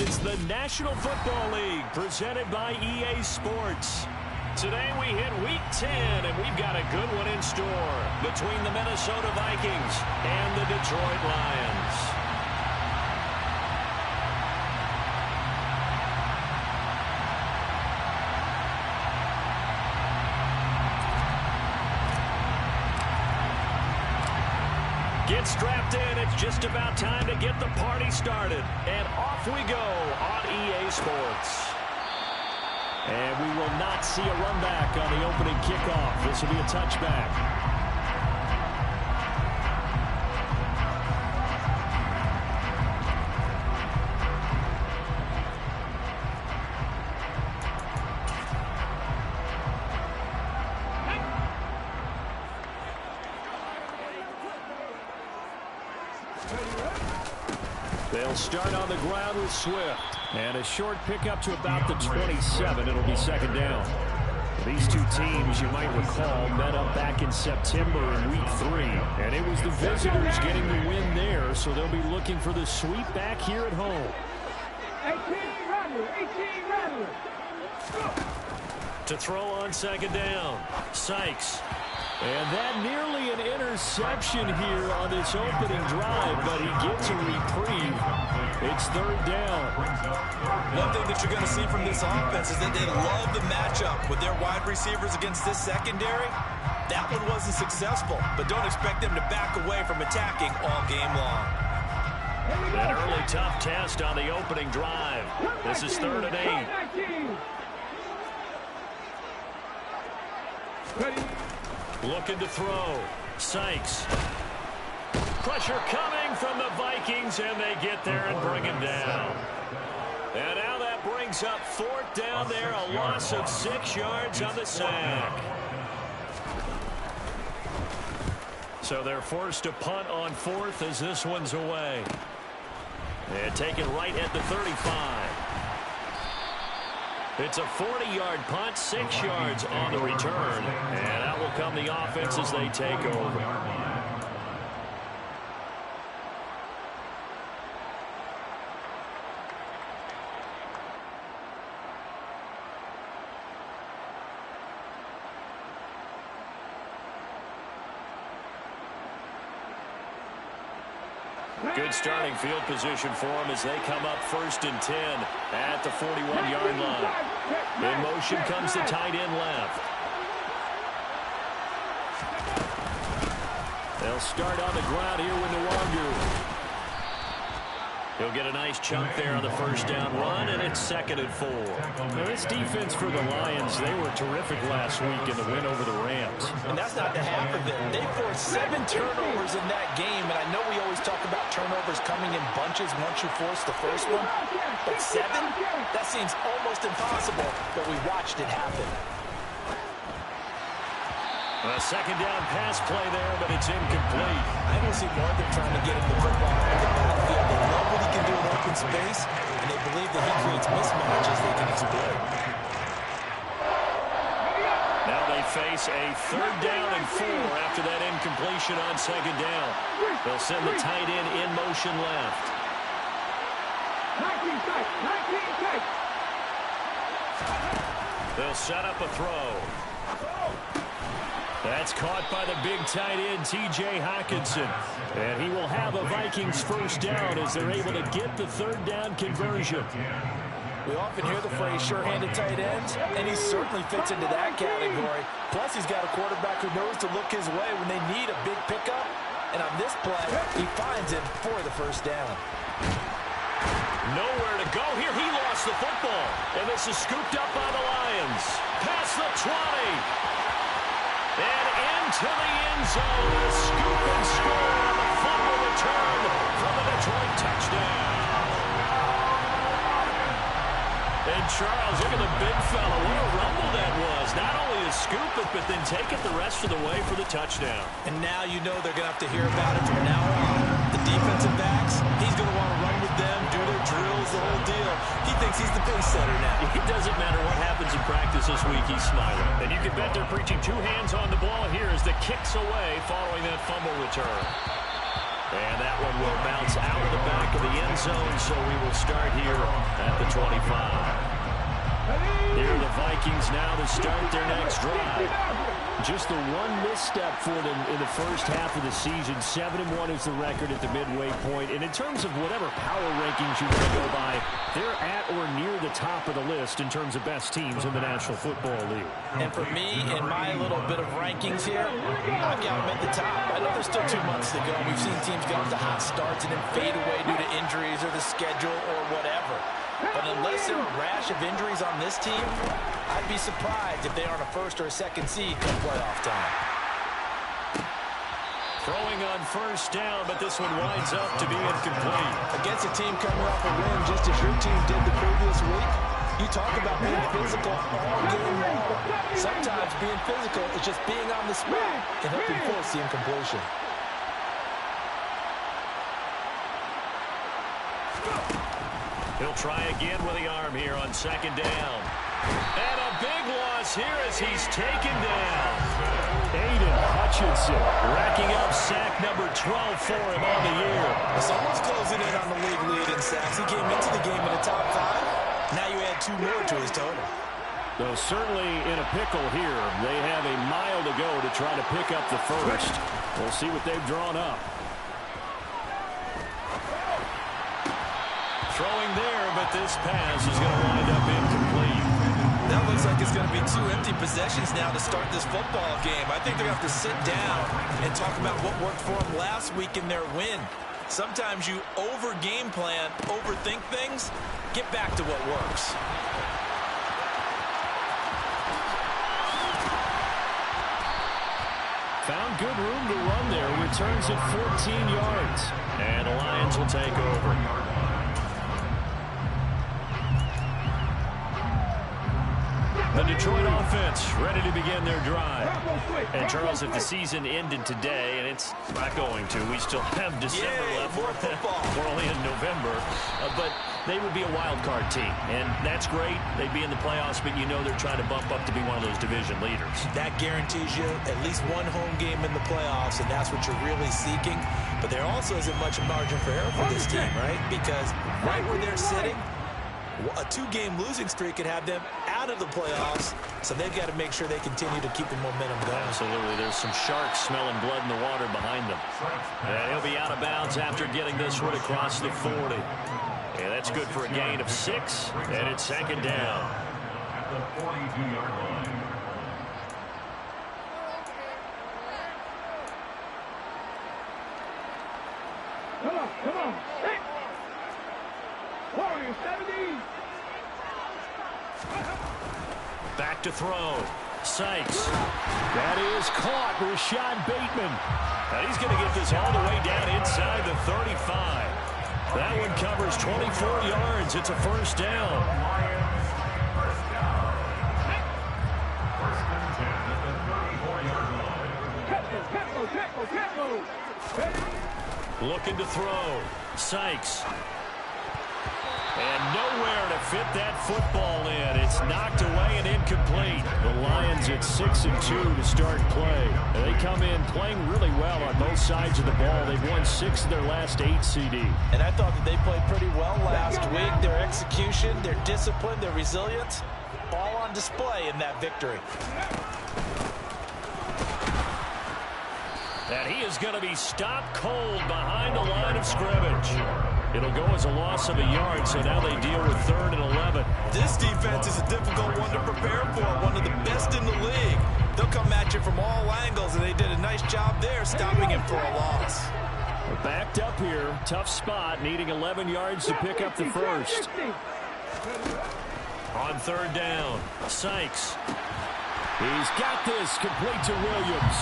It's the National Football League presented by EA Sports. Today we hit Week 10, and we've got a good one in store between the Minnesota Vikings and the Detroit Lions. Get strapped in. It's just about time to get the party started. And off we go on EA Sports. And we will not see a run back on the opening kickoff. This will be a touchback. They'll start on the ground with Swift. And a short pickup to about the 27. It'll be second down. These two teams, you might recall, met up back in September in Week 3. And it was the visitors getting the win there, so they'll be looking for the sweep back here at home. 18 to throw on second down. Sykes. And that nearly an interception here on this opening drive, but he gets a reprieve. It's third down. One thing that you're going to see from this offense is that they love the matchup with their wide receivers against this secondary. That one wasn't successful, but don't expect them to back away from attacking all game long. An early tough test on the opening drive. This is 3rd and 8. Looking to throw. Sykes. Pressure coming from the Vikings, and they get there and bring him down. And now that brings up 4th down there, a loss of 6 yards on the sack. So they're forced to punt on 4th as this one's away. And taken right at the 35. It's a 40-yard punt, 6 yards on the return. And out will come the offense as they take over. Good starting field position for them as they come up 1st and 10 at the 41-yard line. In motion comes the tight end left. They'll start on the ground here with Nwangu. He'll get a nice chunk there on the 1st down run, and it's 2nd and 4. Now, this defense for the Lions, they were terrific last week in the win over the Rams. And that's not the half of it. They forced 7 turnovers in that game, and I know we always talk about turnovers coming in bunches once you force the first one. But 7? That seems almost impossible, but we watched it happen. A 2nd down pass play there, but it's incomplete. I don't see more than trying to get him the football out of the backfield. They love what he can do in open space, and they believe that he creates mismatches they can exploit. Now they face a 3rd down and 4 after that incompletion on 2nd down. They'll send the tight end in motion left. They'll set up a throw. That's caught by the big tight end, T.J. Hockenson. And he will have a Vikings 1st down as they're able to get the 3rd down conversion. We often hear the phrase sure-handed tight ends, and he certainly fits into that category. Plus, he's got a quarterback who knows to look his way when they need a big pickup. And on this play, he finds him for the 1st down. Nowhere to go here. He lost the football. And this is scooped up by the Lions. Past the 20. And into the end zone, a scoop and score on the fumble return from the Detroit touchdown. And Charles, look at the big fella. What a rumble that was. Not only to scoop it, but then take it the rest of the way for the touchdown. And now you know they're going to have to hear about it from now on. The defensive backs, he's going to want to run with them, do their drills, the whole deal. He thinks he's the pace setter now. It doesn't matter what happens in practice this week, he's smiling. And you can bet they're preaching 2 hands on the ball here as the kick's away following that fumble return. And that one will bounce out of the back of the end zone, so we will start here at the 25. Here are the Vikings now to start their next drive. Just the one misstep for them in the first half of the season. 7-1 is the record at the midway point. And in terms of whatever power rankings you want to go by, they're at or near the top of the list in terms of best teams in the National Football League. And for me, in my little bit of rankings here, I've got them at the top. I know there's still 2 months to go. We've seen teams get off to hot starts and then fade away due to injuries or the schedule or whatever. But unless there are a rash of injuries on this team, I'd be surprised if they aren't a first or a second seed come playoff time. Throwing on first down, but this one winds up to be incomplete. Against a team coming off a win just as your team did the previous week, you talk about being physical all game long. Sometimes being physical is just being on the spot and helping force the incompletion. He'll try again with the arm here on second down. And a big loss here as he's taken down. Aiden Hutchinson racking up sack number 12 for him on the year. It's almost closing in on the league lead in sacks. He came into the game in the top 5. Now you add 2 more to his total. Though certainly in a pickle here. They have a mile to go to try to pick up the first. We'll see what they've drawn up. Throwing there, but this pass is going to wind up incomplete. That looks like it's going to be 2 empty possessions now to start this football game. I think they're going to have to sit down and talk about what worked for them last week in their win. Sometimes you over-game plan, overthink things. Get back to what works. Found good room to run there. Returns at 14 yards. And the Lions will take over. The Detroit offense ready to begin their drive. And, Charles, if the season ended today, and it's not going to, we still have December left. More football. We're only in November. But they would be a wild card team. And that's great. They'd be in the playoffs, but you know they're trying to bump up to be one of those division leaders. That guarantees you at least 1 home game in the playoffs, and that's what you're really seeking. But there also isn't much margin for error for this team, right? Because right where they're sitting, a 2-game losing streak could have them out of the playoffs, so they've got to make sure they continue to keep the momentum going. Absolutely. There's some sharks smelling blood in the water behind them. And he'll be out of bounds after getting this one across the 40. And that's good for a gain of 6, and it's second down. At the 42-yard line. Come on. Hey. Warriors 70. Back to throw. Sykes. That is caught. Rashad Bateman. And he's going to get this all the way down inside the 35. That one covers 24 yards. It's a first down. Looking to throw. Sykes. And nowhere to fit that football in. It's knocked away and incomplete. The Lions at 6-2 to start play. They come in playing really well on both sides of the ball. They've won 6 of their last 8 CD. And I thought that they played pretty well last week. Their execution, their discipline, their resilience, all on display in that victory. And he is going to be stopped cold behind the line of scrimmage. It'll go as a loss of a yard, so now they deal with 3rd and 11. This defense is a difficult one to prepare for, one of the best in the league. They'll come at you from all angles, and they did a nice job there stopping him for a loss. We're backed up here, tough spot, needing 11 yards to pick up the first. On 3rd down, Sykes. He's got this, complete to Williams.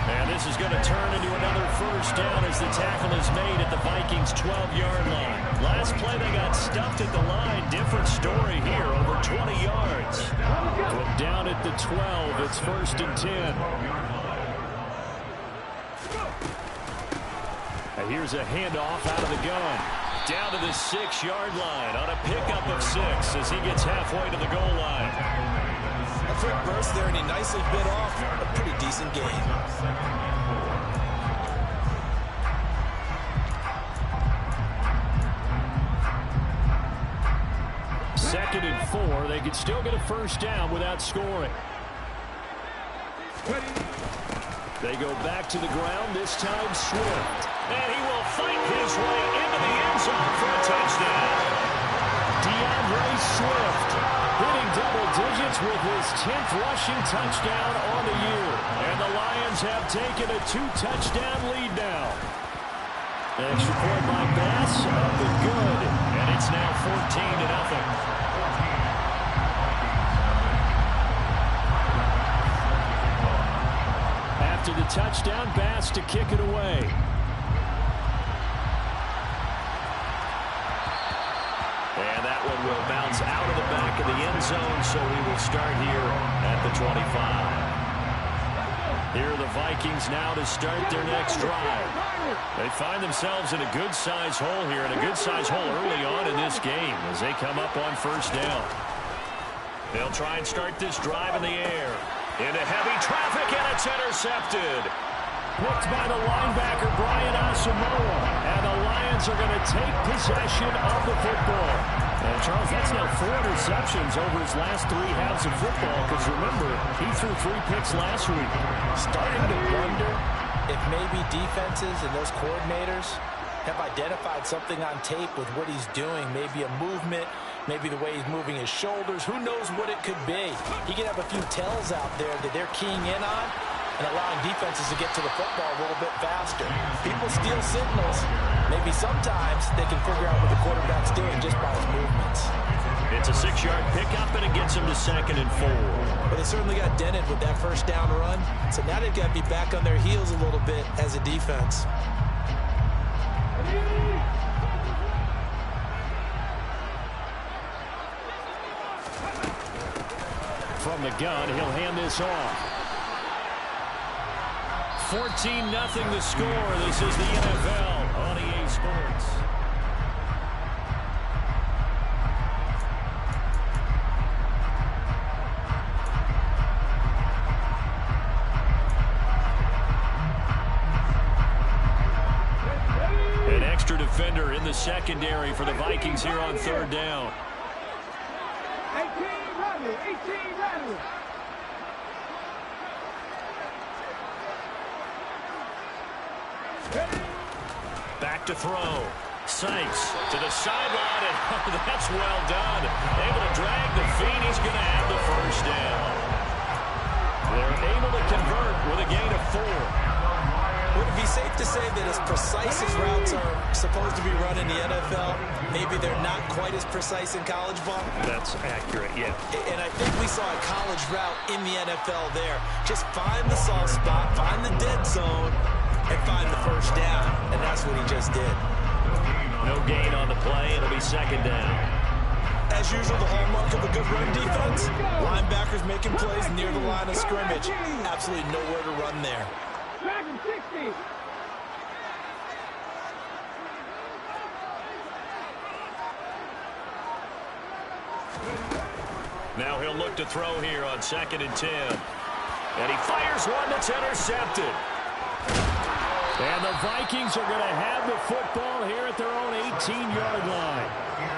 And this is going to turn into another first down as the tackle is made at the Vikings' 12-yard line. Last play they got stuffed at the line. Different story here, over 20 yards. From down at the 12, it's 1st and 10. And here's a handoff out of the gun. Down to the 6-yard line on a pickup of 6 as he gets halfway to the goal line. A quick burst there, and he nicely bit off a pretty decent gain. 2nd and 4. They could still get a first down without scoring. They go back to the ground, this time Swift. And he will fight his way into the end zone for a touchdown. DeAndre Swift hitting double digits with his 10th rushing touchdown on the year. And the Lions have taken a 2-touchdown lead now. Extra point by Bass, up and good. And it's now 14-0. After the touchdown, Bass to kick it away. And that one will bounce out of the back of the end zone, so we will start here at the 25. Here are the Vikings now to start their next drive. They find themselves in a good-sized hole here, and a good-sized hole early on in this game as they come up on first down. They'll try and start this drive in the air. Into heavy traffic, and it's intercepted. Picked by the linebacker, Brian Asamoah. And the Lions are going to take possession of the football. And, Charles, that's now 4 interceptions over his last 3 halves of football. Because, remember, he threw 3 picks last week. Starting to wonder if maybe defenses and those coordinators have identified something on tape with what he's doing. Maybe a movement, maybe the way he's moving his shoulders. Who knows what it could be? He could have a few tells out there that they're keying in on and allowing defenses to get to the football a little bit faster. People steal signals. Maybe sometimes they can figure out what the quarterback's doing just by his movements. It's a 6-yard pickup, and it gets him to 2nd and 4. But they certainly got dented with that first down run. So now they've got to be back on their heels a little bit as a defense. From the gun, he'll hand this off. 14-0 the score. This is the NFL on EA Sports. An extra defender in the secondary for the Vikings here on 3rd down. 18 rattle. Back to throw. Sykes to the sideline, and that's well done. Able to drag the feet. He's going to have the first down. They're able to convert with a gain of 4. Would it be safe to say that as precise as routes are supposed to be run in the NFL, maybe they're not quite as precise in college ball? That's accurate, yeah. And I think we saw a college route in the NFL there. Just find the soft spot, find the dead zone, and find the first down. And that's what he just did. No gain on the play. It'll be 2nd down. As usual, the hallmark of a good run defense, linebackers making plays near the line of scrimmage. Absolutely nowhere to run there. Second 60. Now he'll look to throw here on 2nd and 10. And he fires one that's intercepted. And the Vikings are going to have the football here at their own 18-yard line.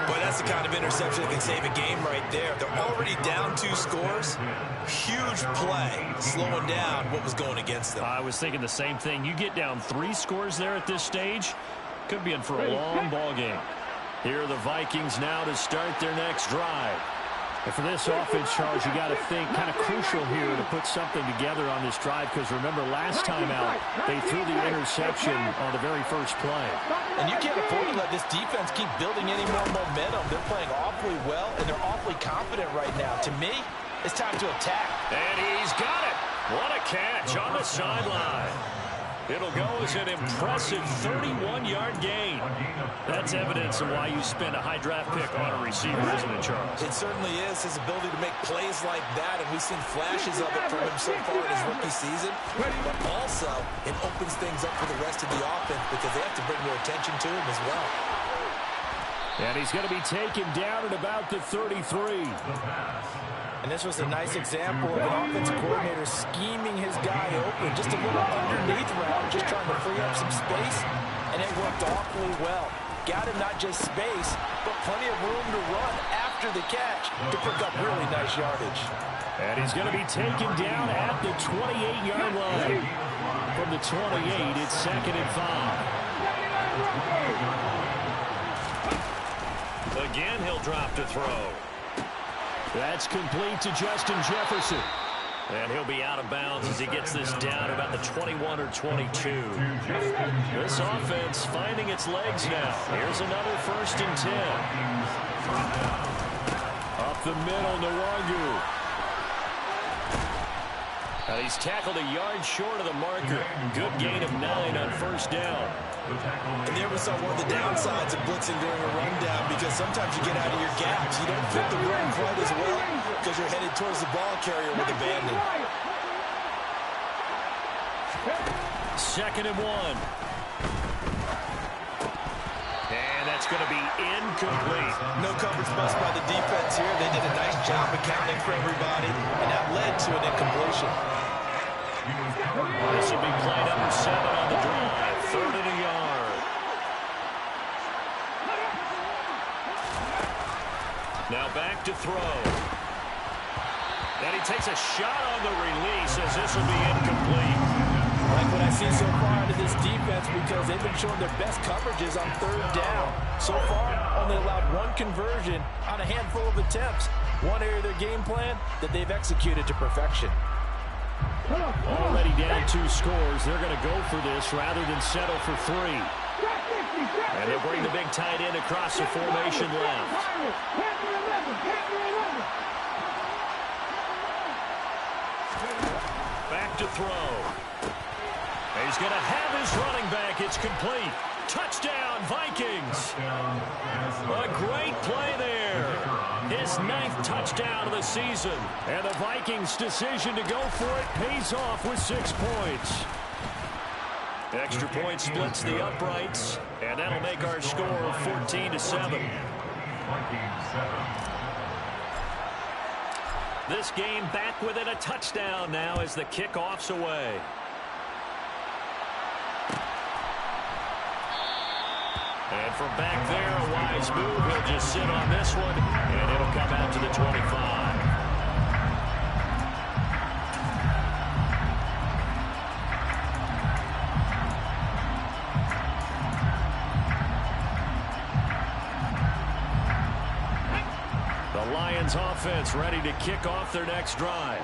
Boy, that's the kind of interception that can save a game right there. They're already down 2 scores. Huge play, slowing down what was going against them. I was thinking the same thing. You get down 3 scores there at this stage, could be in for a long ball game. Here are the Vikings now to start their next drive. And for this offense, Charles, you got to think kind of crucial here to put something together on this drive, because remember, last time out, they threw the interception on the very first play. And you can't afford to let this defense keep building any more momentum. They're playing awfully well, and they're awfully confident right now. To me, it's time to attack. And he's got it. What a catch on the sideline. It'll go as an impressive 31-yard gain. That's evidence of why you spend a high draft pick on a receiver, isn't it, Charles? It certainly is. His ability to make plays like that, and we've seen flashes of it from him so far in his rookie season. But also, it opens things up for the rest of the offense because they have to bring more attention to him as well. And he's going to be taken down at about the 33. And this was a nice example of an offensive coordinator scheming his guy open. Just a little underneath route, just trying to free up some space. And it worked awfully well. Got him not just space, but plenty of room to run after after the catch to pick up really nice yardage. And he's going to be taken down at the 28-yard line. From the 28, it's 2nd and 5. Again, he'll drop to throw. That's complete to Justin Jefferson. And he'll be out of bounds as he gets this down about the 21 or 22. This offense finding its legs now. Here's another 1st and 10. Up the middle, Nwangu. And he's tackled a yard short of the marker. Good gain of 9 on 1st down. And there we saw one of the downsides of blitzing during a rundown, because sometimes you get out of your gaps. You don't fit the run quite as well because you're headed towards the ball carrier with abandon. 2nd and 1. And that's going to be incomplete. No coverage bust by the defense here. They did a nice job accounting for everybody, and that led to an incompletion. This will be play number 7 on the drive. 3rd and a yard. Now back to throw. And he takes a shot on the release as this will be incomplete. Like what I see so far out of this defense, because they've been showing their best coverages on 3rd down. So far, only allowed 1 conversion on a handful of attempts. One area of their game plan that they've executed to perfection. Already down 2 scores. They're going to go for this rather than settle for 3. And they'll bring the big tight end across the formation left. Back to throw. He's going to have his running back. It's complete. Touchdown, Vikings. A great play there. His 9th touchdown of the season. And the Vikings' decision to go for it pays off with 6 points. Extra point splits the uprights, and that'll make our score 14-7. This game back within a touchdown now as the kickoff's away. And from back there, a wise move. He'll just sit on this one, and it'll come out to the 25. The Lions offense ready to kick off their next drive.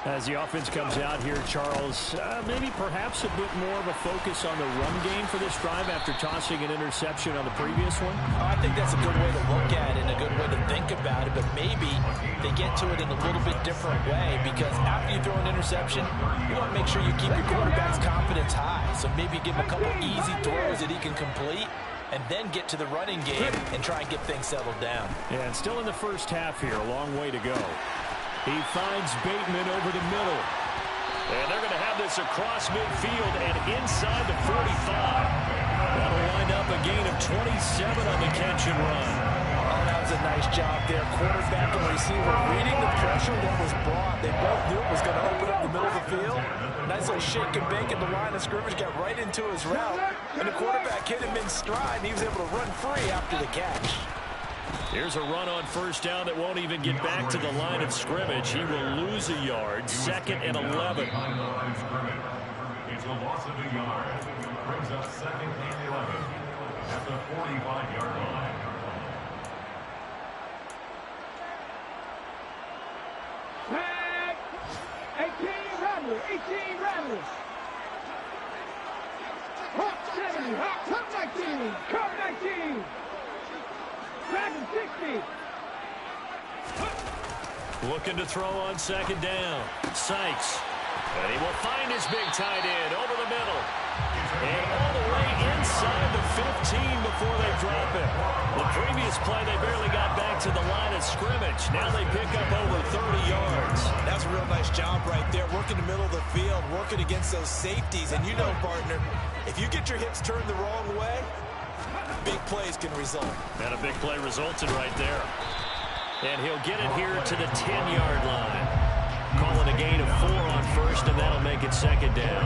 As the offense comes out here, Charles, maybe perhaps a bit more of a focus on the run game for this drive after tossing an interception on the previous one? I think that's a good way to look at it and a good way to think about it, but maybe they get to it in a little bit different way, because after you throw an interception, you want to make sure you keep your quarterback's confidence high. So maybe give him a couple easy throws that he can complete, and then get to the running game and try and get things settled down. Yeah, and still in the first half here, a long way to go. He finds Bateman over the middle. And they're going to have this across midfield and inside the 45. That'll wind up a gain of 27 on the catch and run. Oh, that was a nice job there. Quarterback and receiver reading the pressure that was brought. They both knew it was going to open up the middle of the field. Nice little shake and bake at the line of scrimmage, got right into his route. And the quarterback hit him in stride, and he was able to run free after the catch. Here's a run on 1st down that won't even get back to the line of scrimmage. He will lose a yard. 2nd and 11. It's a loss of a yard. Brings up 2nd and 11 at the 45-yard line. Flag. 18 Rattler. 18 Rattler. Hawk 70. Hawk. Come 19. Come 19. Dragon 60. Looking to throw on 2nd down. Sykes. And he will find his big tight end over the middle. And all the way inside the 15 before they drop it. The previous play, they barely got back to the line of scrimmage. Now they pick up over 30 yards. That's a real nice job right there, working the middle of the field, working against those safeties. And you know, partner, if you get your hips turned the wrong way, big plays can result. And a big play resulted right there. And he'll get it here to the 10-yard line. Call it a gain of 4 on 1st, and that'll make it 2nd down.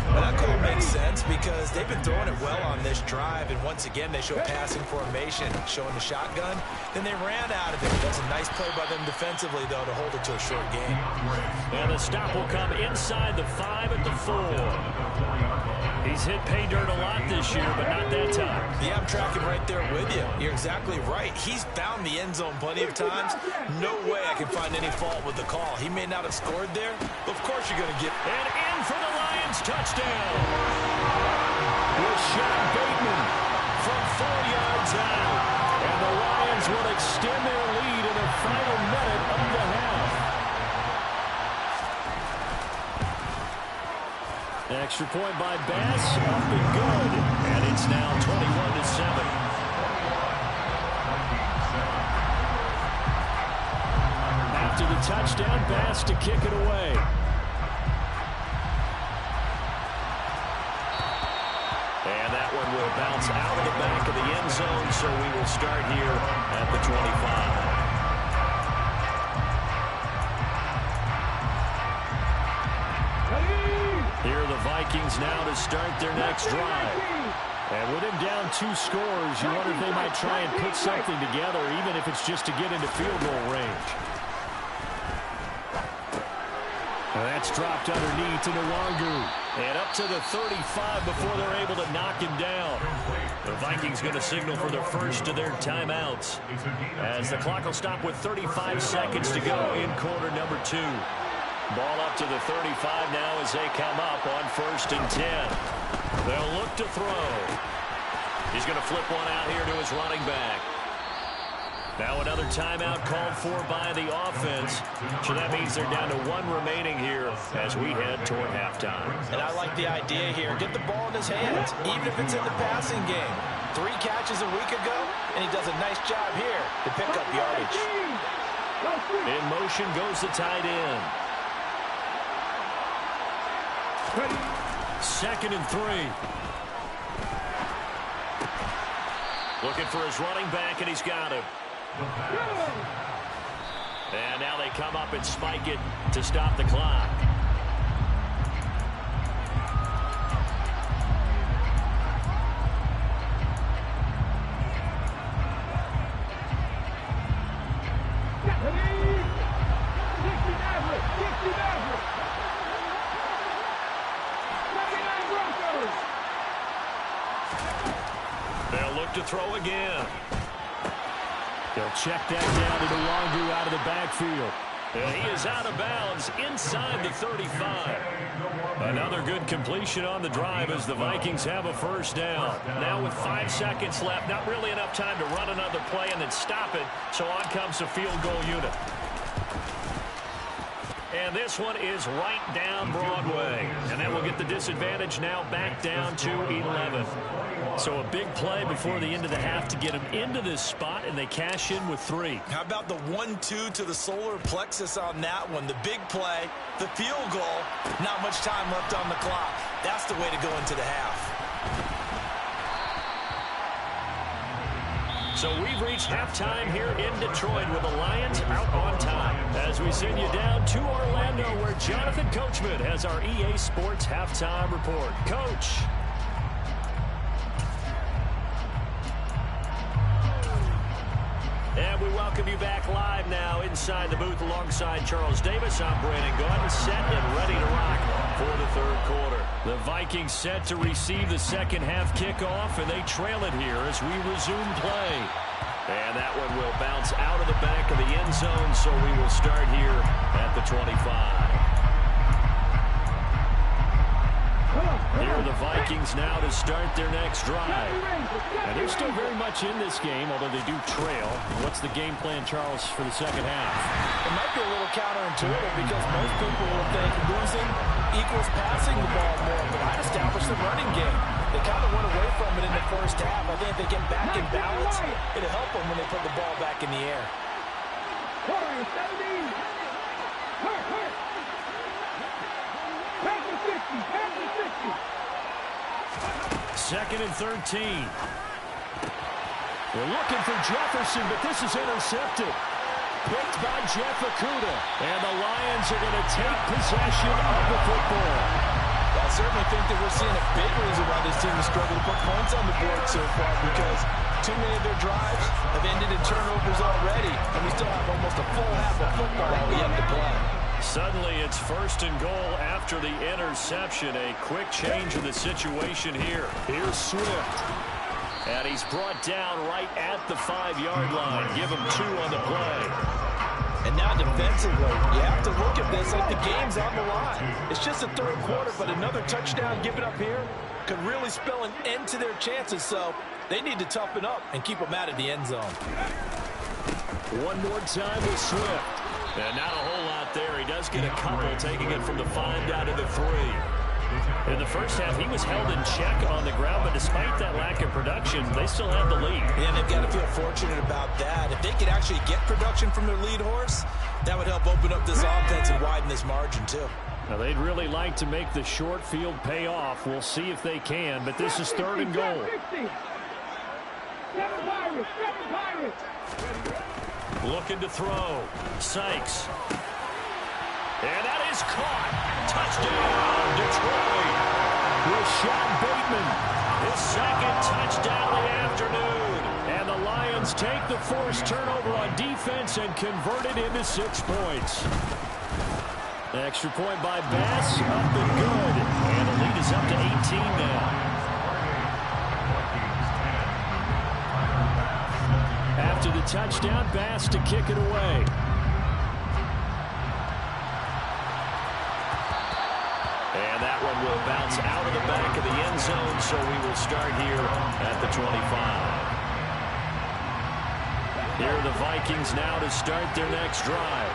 Well, that call makes sense because they've been throwing it well on this drive, and once again they show passing formation, showing the shotgun. Then they ran out of it. That's a nice play by them defensively, though, to hold it to a short game. And the stop will come inside the 5 at the 4. He's hit pay dirt a lot this year, but not that time. Yeah, I'm tracking right there with you. You're exactly right. He's found the end zone plenty of times. No way I can find any fault with the call. He may not have scored there, but of course you're going to get... And in for the Lions touchdown. Rashad Bateman from 4 yards out. And the Lions will extend their lead in the final minute of the half. Extra point by Bass, up and good. And it's now 21-7. After the touchdown, Bass to kick it away. And that one will bounce out of the back of the end zone, so we will start here at the 25. Here are the Vikings now to start their next drive. And with him down 2 scores, you wonder if they might try and put something together, even if it's just to get into field goal range. That's dropped underneath to Nwangu. And up to the 35 before they're able to knock him down. The Vikings going to signal for their first of their timeouts, as the clock will stop with 35 seconds to go in quarter number 2. Ball up to the 35 now as they come up on 1st and 10. They'll look to throw. He's going to flip one out here to his running back. Now another timeout called for by the offense. So that means they're down to 1 remaining here as we head toward halftime. And I like the idea here. Get the ball in his hands, even if it's in the passing game. 3 catches a week ago, and he does a nice job here to pick up yardage. In motion goes the tight end. 2nd and 3. Looking for his running back, and he's got him. And now they come up and spike it to stop the clock. They'll look to throw again. They'll check that down to Nwangu out of the backfield. And he is out of bounds inside the 35. Another good completion on the drive as the Vikings have a first down. Now with 5 seconds left, not really enough time to run another play and then stop it. So on comes the field goal unit. And this one is right down Broadway. And that will get the disadvantage now back down to 11. So a big play before the end of the half to get them into this spot, and they cash in with 3. How about the 1-2 to the solar plexus on that one? The big play, the field goal, not much time left on the clock. That's the way to go into the half. So we've reached halftime here in Detroit with the Lions out on top. As we send you down to Orlando, where Jonathan Coachman has our EA Sports halftime report. Coach. And we welcome you back live now inside the booth alongside Charles Davis. I'm Brandon Gaudin, set and ready to rock for the 3rd quarter. The Vikings set to receive the second half kickoff, and they trail it here as we resume play. And that one will bounce out of the back of the end zone, so we will start here at the 25. Here are the Vikings now to start their next drive. And they're still very much in this game, although they do trail. What's the game plan, Charles, for the second half? It might be a little counterintuitive because most people will think losing equals passing the ball more, but I'd establish the running game. They kind of went away from it in the first half. I think if they get back in balance, it'll help them when they put the ball back in the air. 2nd and 13. They're looking for Jefferson, but this is intercepted. Picked by Jeff Okudah. And the Lions are going to take possession of the football. I certainly think that we're seeing a big reason why this team has struggled to put points on the board so far, because too many of their drives have ended in turnovers already, and we still have almost a full half of football yet to play. Suddenly it's 1st and goal after the interception. A quick change in the situation here. Here's Swift. And he's brought down right at the 5-yard line. Give him 2 on the play. And now defensively, you have to look at this like the game's on the line. It's just the 3rd quarter, but another touchdown given up here could really spell an end to their chances. So they need to toughen up and keep them out of the end zone. One more time with Swift. And not a whole lot there. He does get a couple, taking it from the 5 down to the 3. In the first half, he was held in check on the ground, but despite that lack of production, they still have the lead. Yeah, they've got to feel fortunate about that. If they could actually get production from their lead horse, that would help open up this offense and widen this margin, too. Now, they'd really like to make the short field pay off. We'll see if they can, but this is 3rd and goal. 7 Pirates, 7 Pirates. Looking to throw. Sykes. And that is caught. Touchdown, Detroit. Rashad Bateman, his 2nd touchdown of the afternoon. And the Lions take the forced turnover on defense and convert it into 6 points. Extra point by Bass, up and good. And the lead is up to 18 now. After the touchdown, Bass to kick it away. And that one will bounce out of the back of the end zone, so we will start here at the 25. Here are the Vikings now to start their next drive.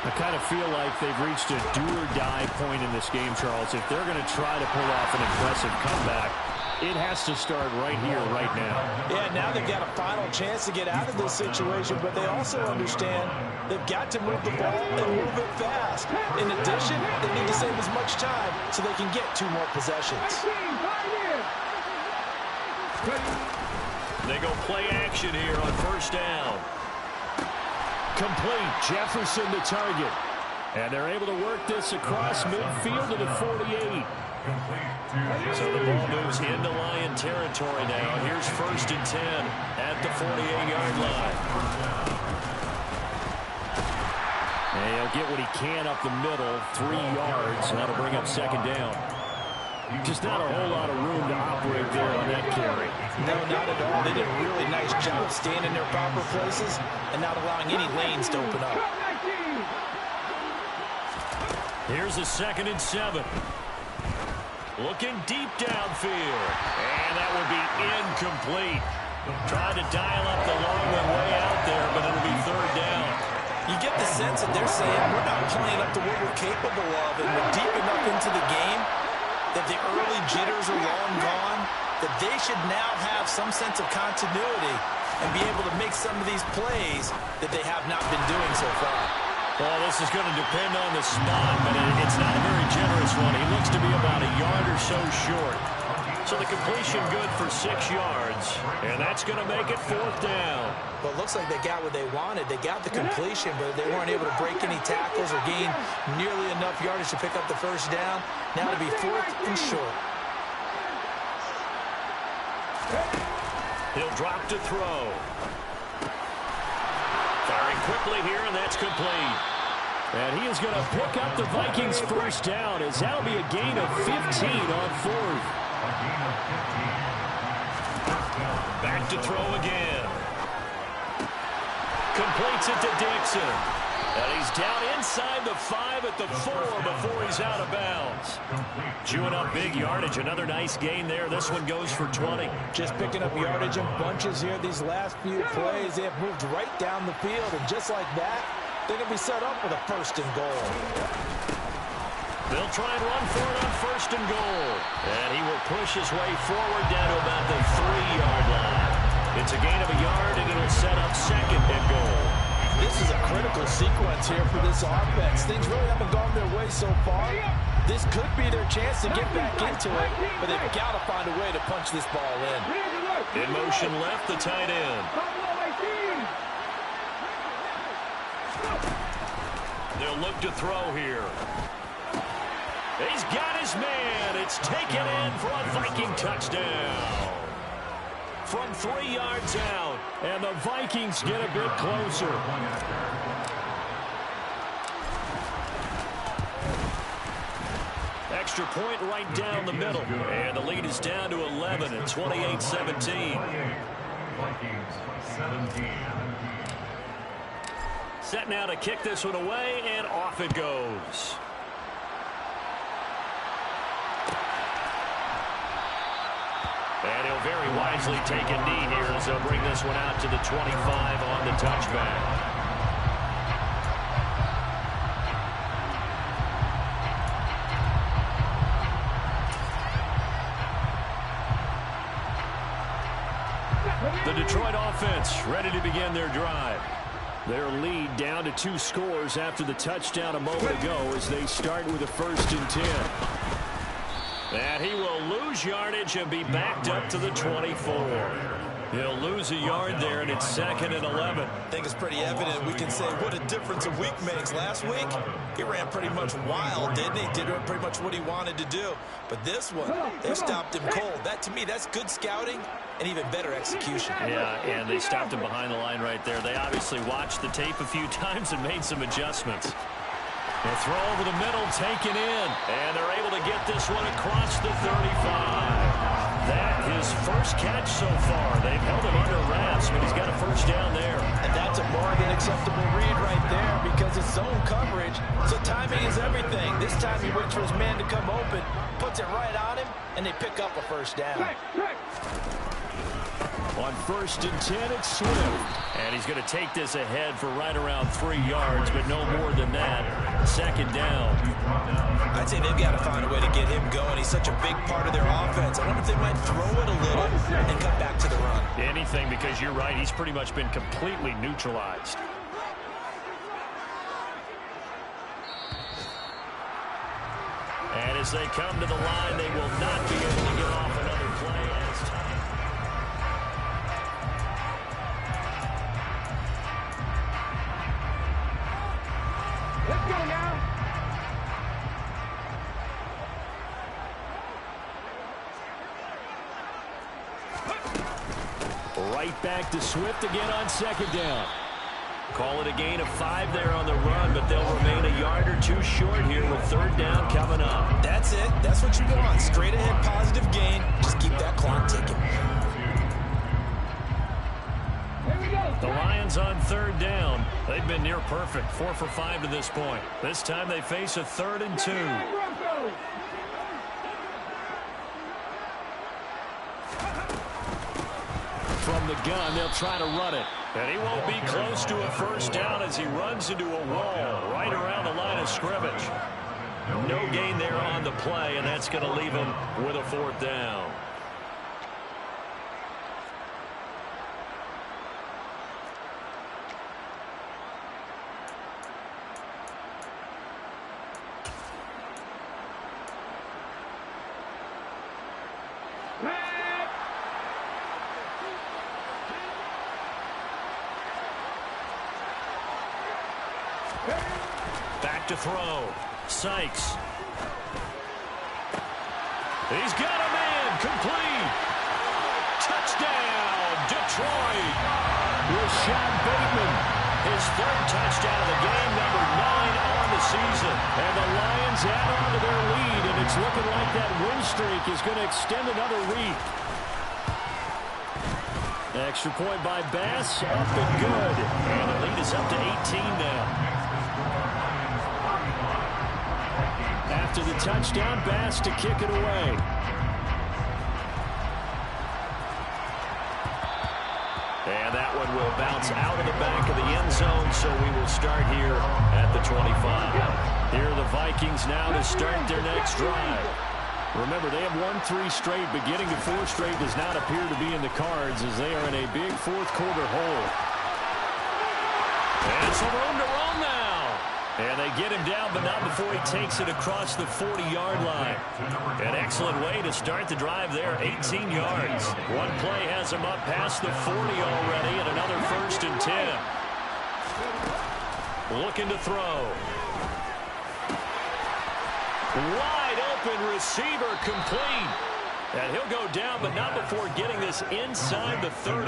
I kind of feel like they've reached a do-or-die point in this game, Charles. If they're going to try to pull off an impressive comeback, it has to start right here, right now. Yeah, now they've got a final chance to get out of this situation, but they also understand they've got to move the ball and move it fast. In addition, they need to save as much time so they can get 2 more possessions. They go play action here on 1st down. Complete. Jefferson to target. And they're able to work this across midfield to the 48. So the ball moves into Lion territory now. Here's 1st and 10 at the 48-yard line. And he'll get what he can up the middle, 3 yards, and that'll bring up 2nd down. Just not a whole lot of room to operate there on that carry. No, not at all. They did a really nice job staying in their proper places and not allowing any lanes to open up. Here's a 2nd and 7. Looking deep downfield. And that will be incomplete. Tried to dial up the long one way out there, but it'll be 3rd down. You get the sense that they're saying we're not playing up to what we're capable of, and we're deep enough into the game that the early jitters are long gone, that they should now have some sense of continuity and be able to make some of these plays that they have not been doing so far. Well, this is going to depend on the spot, but it's not a very generous one. He looks to be about a yard or so short. So the completion good for 6 yards, and that's going to make it 4th down. Well, it looks like they got what they wanted. They got the completion, but they weren't able to break any tackles or gain nearly enough yardage to pick up the 1st down. Now to be 4th and short. He'll drop to throw. Firing quickly here, and that's complete. And he is going to pick up the Vikings' 1st down, as that'll be a gain of 15 on 4th. Back to throw again. Completes it to Dixon. And he's down inside the 5 at the 4 before he's out of bounds. Chewing up big yardage. Another nice gain there. This one goes for 20. Just picking up yardage in bunches here. These last few plays, they have moved right down the field. And just like that, they're going to be set up for the 1st and goal. They'll try and run for it on 1st and goal. And he will push his way forward down to about the 3-yard line. It's a gain of a yard, and it'll set up 2nd and goal. This is a critical sequence here for this offense. Things really haven't gone their way so far. This could be their chance to get back into it, but they've got to find a way to punch this ball in. In motion left, the tight end. They'll look to throw here. He's got his man. It's taken in for a Viking touchdown. From 3 yards out. And the Vikings get a bit closer. Extra point right down the middle. And the lead is down to 11 at 28-17. Vikings 17. Set now to kick this one away, and off it goes. And he'll very wisely take a knee here as they'll bring this one out to the 25 on the touchback. The Detroit offense ready to begin their drive. Their lead down to 2 scores after the touchdown a moment ago as they start with a 1st and 10. And he will lose yardage and be backed up to the 24. He'll lose a yard there, and it's 2nd and 11. I think it's pretty evident. We can say what a difference a week makes. Last week, he ran pretty much wild, didn't he? Did pretty much what he wanted to do. But this one, they stopped him cold. That, to me, that's good scouting and even better execution. Yeah, and they stopped him behind the line right there. They obviously watched the tape a few times and made some adjustments. The throw over the middle, taken in. And they're able to get this one across the 35. That his first catch so far. They've held him under wraps, but he's got a 1st down there. And that's a more than acceptable read right there because it's zone coverage, so timing is everything. This time he waits for his man to come open, puts it right on him, and they pick up a 1st down. On 1st and 10, it's Swift. And he's going to take this ahead for right around 3 yards, but no more than that. 2nd down. I'd say they've got to find a way to get him going. He's such a big part of their offense. I wonder if they might throw it a little and come back to the run. Anything, because you're right. He's pretty much been completely neutralized. And as they come to the line, they will not be able to get off another play as time. Let's go now. Right back to Swift again on 2nd down. Call it a gain of 5 there on the run, but they'll remain a yard or 2 short here with 3rd down coming up. That's it. That's what you want. Straight ahead positive gain. Just keep that clock ticking. Here we go. The Lions on 3rd down. They've been near perfect, 4 for 5 to this point. This time they face a 3rd and 2. Broncos. From the gun, they'll try to run it. And he won't be close to a 1st down as he runs into a wall right around the line of scrimmage. No gain there on the play, and that's going to leave him with a 4th down. Back to throw. Sykes. He's got a man. Complete. Touchdown, Detroit. Rashad Bateman. His 3rd touchdown of the game, number 9 on the season. And the Lions add on to their lead, and it's looking like that win streak is going to extend another week. Extra point by Bass, up and good. And the lead is up to 18 now. After the touchdown, Bass to kick it away. And that one will bounce out of the back of the end zone, so we will start here at the 25. Here are the Vikings now to start their next drive. Remember, they have won 3 straight, but getting to 4 straight does not appear to be in the cards as they are in a big 4th quarter hole. And some room to roam now. And they get him down, but not before he takes it across the 40-yard line. An excellent way to start the drive there, 18 yards. One play has him up past the 40 already, and another 1st and 10. Looking to throw. Wide open receiver complete. And he'll go down, but not before getting this inside the 30.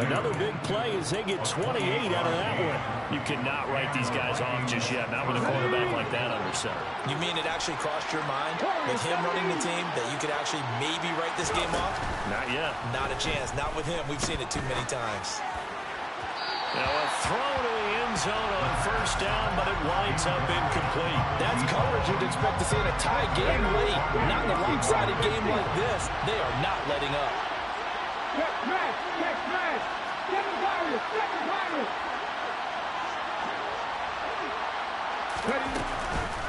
Another big play as they get 28 out of that one. You cannot write these guys off just yet, not with a quarterback like that under center. You mean it actually crossed your mind with him running the team that you could actually maybe write this game off? Not yet. Not a chance. Not with him. We've seen it too many times. Now a throw to the end zone on first down, but it winds up incomplete. That's coverage you'd expect to see in a tie game late. Not in a lopsided game like this. They are not letting up. Check smash. Second virus.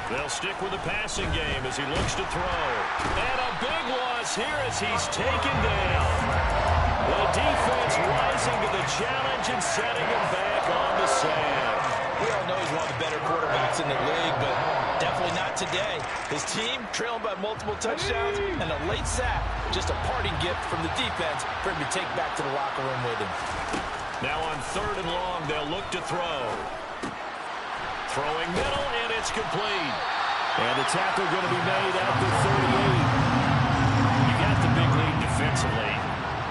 They'll stick with the passing game as he looks to throw. And a big loss here as he's taken down. The defense rising to the challenge and setting him back on the sand. We all know he's one of the better quarterbacks in the league, but definitely not today. His team trailing by multiple touchdowns and a late sack. Just a parting gift from the defense for him to take back to the locker room with him. Now on 3rd and long, they'll look to throw. Throwing middle, and it's complete. And the tackle going to be made at the 38. You got the big lead defensively.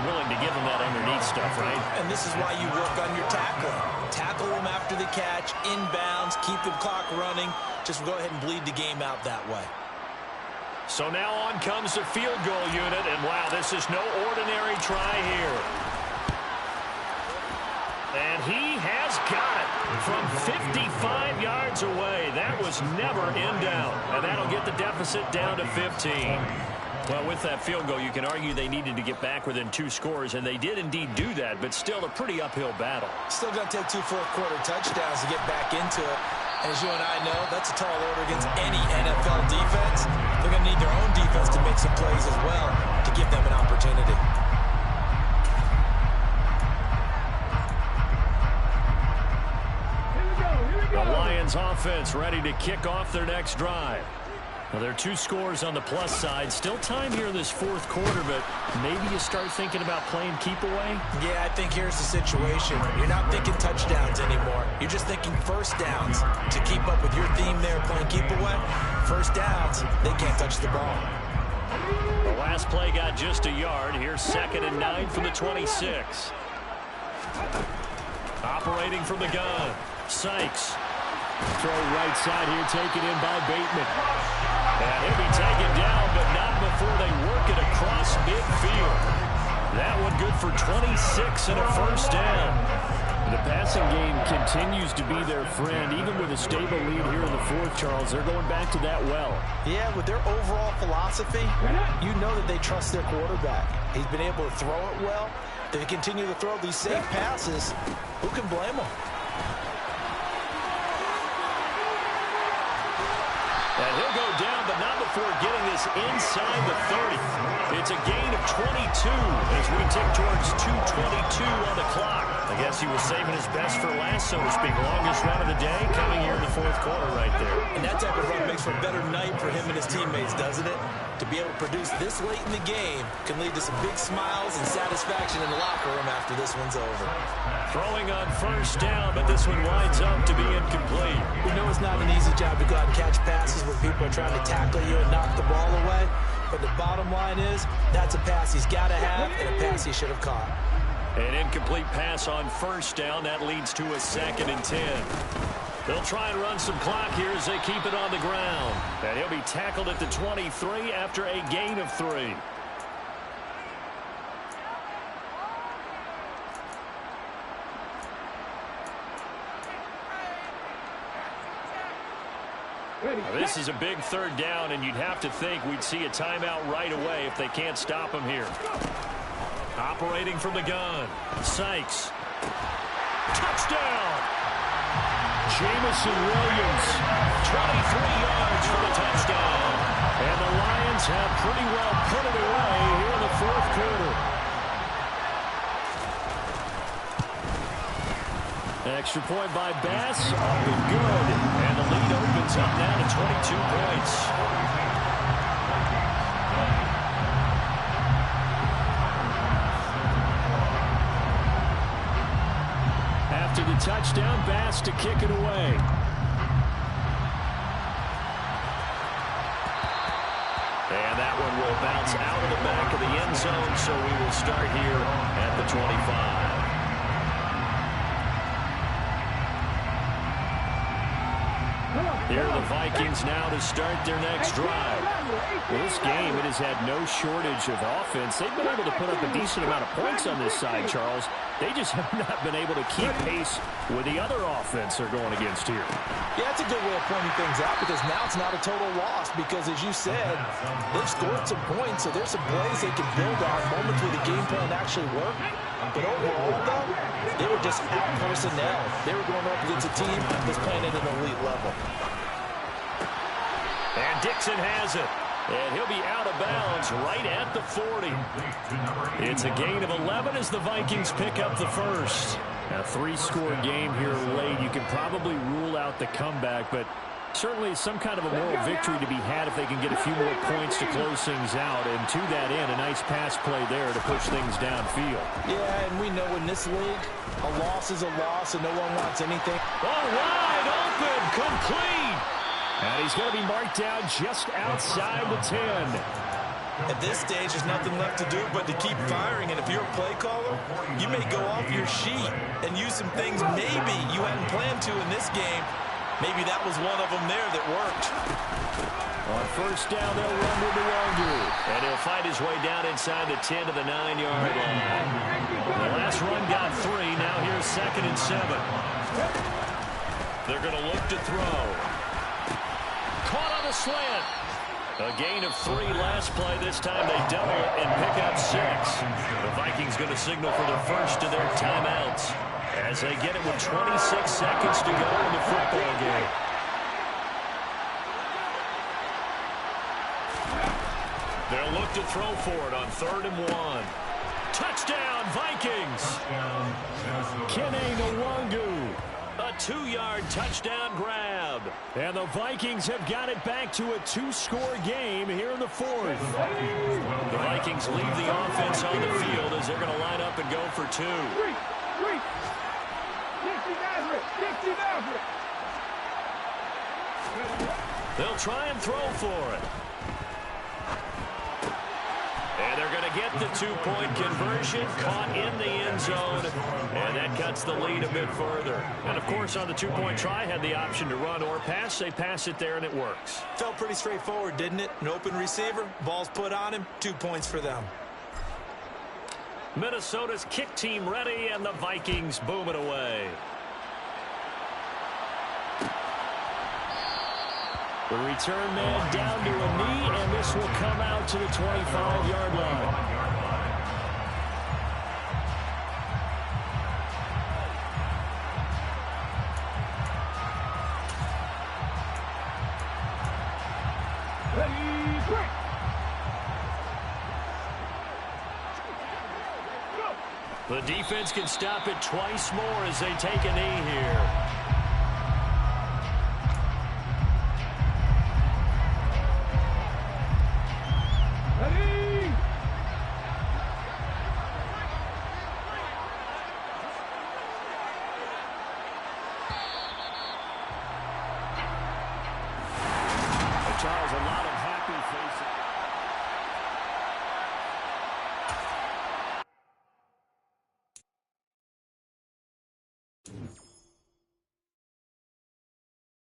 Willing to give him that underneath stuff, right? And this is why you work on your tackling. Tackle him after the catch, inbounds, keep the clock running. Just go ahead and bleed the game out that way. So now on comes the field goal unit, and wow, this is no ordinary try here. And he has got it from 55 yards away. That was never in doubt. And that'll get the deficit down to 15. Well, with that field goal, you can argue they needed to get back within 2 scores, and they did indeed do that, but still a pretty uphill battle. Still going to take 2 fourth-quarter touchdowns to get back into it. As you and I know, that's a tall order against any NFL defense. They're going to need their own defense to make some plays as well to give them an opportunity. The Lions offense ready to kick off their next drive. Well, there are 2 scores on the plus side. Still time here in this 4th quarter, but maybe you start thinking about playing keep away? Yeah, I think here's the situation. You're not thinking touchdowns anymore. You're just thinking first downs. To keep up with your theme there, playing keep away, first downs, they can't touch the ball. The last play got just a yard. Here's 2nd and 9 from the 26. Operating from the gun, Sykes. Throw right side here, taken in by Bateman. And he'll be taken down, but not before they work it across midfield. That one good for 26 and a first down. The passing game continues to be their friend, even with a stable lead here in the 4th, Charles. They're going back to that well. Yeah, with their overall philosophy, you know that they trust their quarterback. He's been able to throw it well. They continue to throw these safe passes. Who can blame them? And he'll go down, but not before getting this inside the 30. It's a gain of 22 as we tick towards 2:22 on the clock. I guess he was saving his best for last, so to speak. Longest run of the day coming here in the 4th quarter right there. And that type of run makes for a better night for him and his teammates, doesn't it? To be able to produce this late in the game can lead to some big smiles and satisfaction in the locker room after this one's over. Throwing on first down, but this one winds up to be incomplete. We know it's not an easy job to go out and catch passes when people are trying to tackle you and knock the ball away. But the bottom line is, that's a pass he's got to have and a pass he should have caught. An incomplete pass on first down. That leads to a 2nd and 10. They'll try and run some clock here as they keep it on the ground. And he'll be tackled at the 23 after a gain of 3. Now, this is a big 3rd down, and you'd have to think we'd see a timeout right away if they can't stop him here. Operating from the gun, Sykes. Touchdown! Jamison Williams, 23 yards for the touchdown. And the Lions have pretty well put it away here in the 4th quarter. Extra point by Bass, up and good. And the lead opens up now to 22 points. After the touchdown, Bass to kick it away. bounce out of the back of the end zone, so we will start here at the 25. Here are the Vikings now to start their next drive. Well, this game, it has had no shortage of offense. They've been able to put up a decent amount of points on this side, Charles. They just have not been able to keep pace with the other offense they're going against here. Yeah, that's a good way of pointing things out because now it's not a total loss because, as you said, they've scored some points, so there's some plays they can build on, moments where the game plan actually worked. But overall, though, they were just out-personnel. They were going up against a team that's playing at an elite level. And Dixon has it. And he'll be out of bounds right at the 40. It's a gain of 11 as the Vikings pick up the first. A 3-score game here late. You can probably rule out the comeback, but certainly some kind of a moral victory to be had if they can get a few more points to close things out. And to that end, a nice pass play there to push things downfield. Yeah, and we know in this league, a loss is a loss and no one wants anything. Oh, wide open, complete. And he's going to be marked down just outside the 10. At this stage, there's nothing left to do but to keep firing. And if you're a play caller, you may go off your sheet and use some things maybe you hadn't planned to in this game. Maybe that was one of them there that worked. On first down, they'll run with the Wangu. And he'll fight his way down inside the 10 to the 9-yard line. The last run got 3. Now here's 2nd and 7. They're going to look to throw. Caught on the slant. A gain of 3 last play. This time they double it and pick up 6. The Vikings going to signal for their first of their timeouts as they get it with 26 seconds to go in the football game. They'll look to throw for it on 3rd and 1. Touchdown, Vikings! Kene Nwangu. A 2-yard touchdown grab. And the Vikings have got it back to a 2-score game here in the 4th. The Vikings leave the offense on the field as they're going to line up and go for 2. They'll try and throw for it. And they're going to get the 2-point conversion, caught in the end zone, and that cuts the lead a bit further. And, of course, on the 2-point try, had the option to run or pass. They pass it there, and it works. Felt pretty straightforward, didn't it? An open receiver, ball's put on him, 2 points for them. Minnesota's kick team ready, and the Vikings boom it away. The return man down to a knee, and this will come out to the 25-yard line. Ready, quick. The defense can stop it twice more as they take a knee here. Charles, a lot of